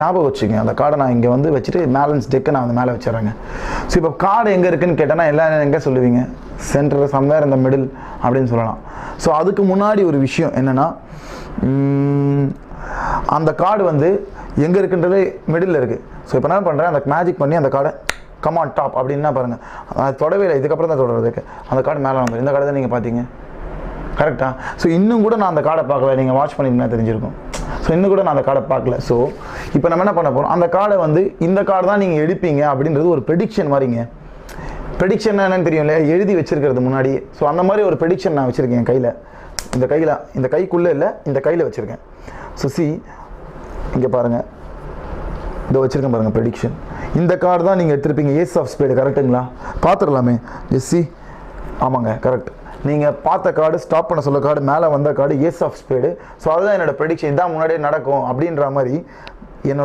ஞாபகம் வச்சுக்கோங்க. அந்த கார்டை நான் இங்கே வந்து வச்சுட்டு பேலன்ஸ் டெக்கை நான் வந்து மேலே வச்சிடறேங்க. ஸோ இப்போ கார்டு எங்கே இருக்குதுன்னு கேட்டேன்னா எல்லாம் எங்கே சொல்லுவீங்க? சென்டர், சம்வேர் இந்த மிடில் அப்படின்னு சொல்லலாம். ஸோ அதுக்கு முன்னாடி ஒரு விஷயம் என்னென்னா, அந்த கார்டு வந்து எங்கே இருக்குன்றது மிடில் இருக்குது. ஸோ இப்போ என்ன பண்ணுறேன், அந்த மேஜிக் பண்ணி அந்த கார்டை கமான் டாப் அப்படின்னா பாருங்கள், அது தொடவே இல்லை, இதுக்கப்புறம் தான் தொடர்றதுக்கு அந்த கார்டு மேலே வந்து இந்த கார்டை தான் நீங்கள் பார்த்தீங்க கரெக்டாக. ஸோ இன்னும் கூட நான் அந்த கார்டை பார்க்கல, நீங்கள் வாட்ச் பண்ணிங்கன்னா தெரிஞ்சிருக்கும். ஸோ இன்னும் கூட நான் அந்த கார்டை பார்க்கல. ஸோ இப்போ நம்ம என்ன பண்ண போகிறோம், அந்த கார்டை வந்து இந்த கார்டு தான் நீங்கள் எடுப்பீங்க அப்படின்றது ஒரு ப்ரெடிக்ஷன் மாதிரிங்க. ப்ரெடிக்ஷன் என்னன்னு தெரியும் இல்லையா, எழுதி வச்சிருக்கிறது முன்னாடி. ஸோ அந்த மாதிரி ஒரு ப்ரெடிக்ஷன் நான் வச்சுருக்கேன் கையில். இந்த கைக்குள்ளே இல்லை, இந்த கையில் வச்சுருக்கேன். ஸோ இங்கே பாருங்கள், இதை வச்சுருக்கேன் பாருங்கள் ப்ரெடிக்ஷன். இந்த கார்டு தான் நீங்கள் எடுத்துருப்பீங்க, ஏஸ் ஆஃப் ஸ்பேடு கரெக்டுங்களா? பார்த்துடலாமே. ஆமாங்க கரெக்ட். நீங்கள் பார்த்த கார்டு, ஸ்டாப் பண்ண சொல்ல கார்டு, மேலே வந்த card ace of spade. So அதுதான் என்னோட ப்ரெடிக்ஷன், இதான் முன்னாடியே நடக்கும் அப்படின்ற மாதிரி என்னோட